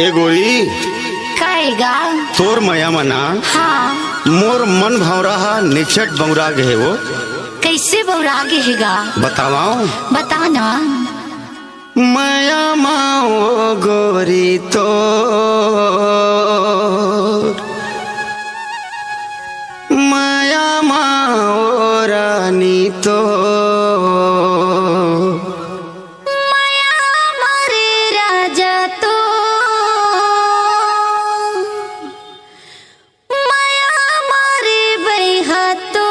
ए गोरी कहेगा तोर मया मना हाँ मोर मन भौरा निचट बौरा गे वो कैसे बौरा गेगा बतावाओ बताना। मया माओ गोरी तो मया माओ रानी तो माया मारे राजा तो माया मारे बैहा तो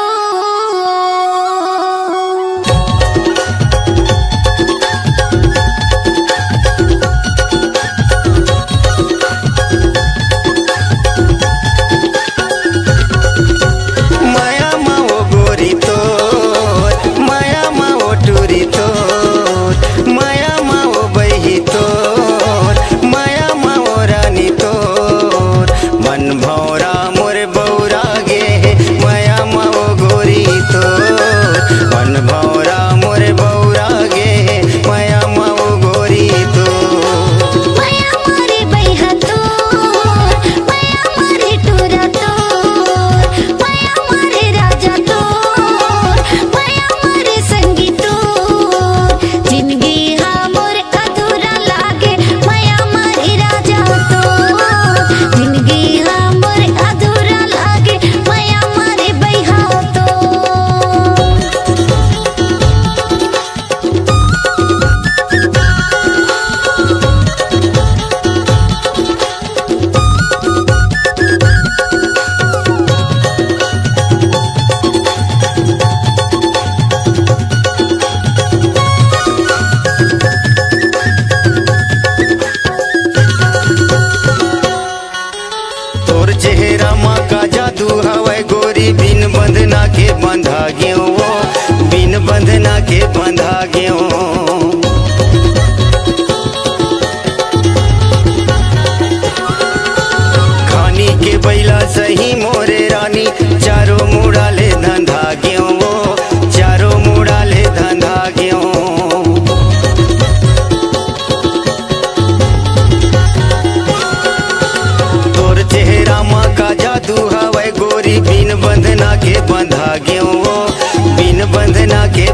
बिन बंधना के बंधा गयो बिन बंधना के बंधा गयो खानी के बैला सही मोरे रानी चारों मुड़ा ले धंधा गयो चारों मुड़ा ले धंधा गयो तोर चेहरा माँ का जादू हवे गोरी बिन बंधना के बंधा गयो बिन बंधना के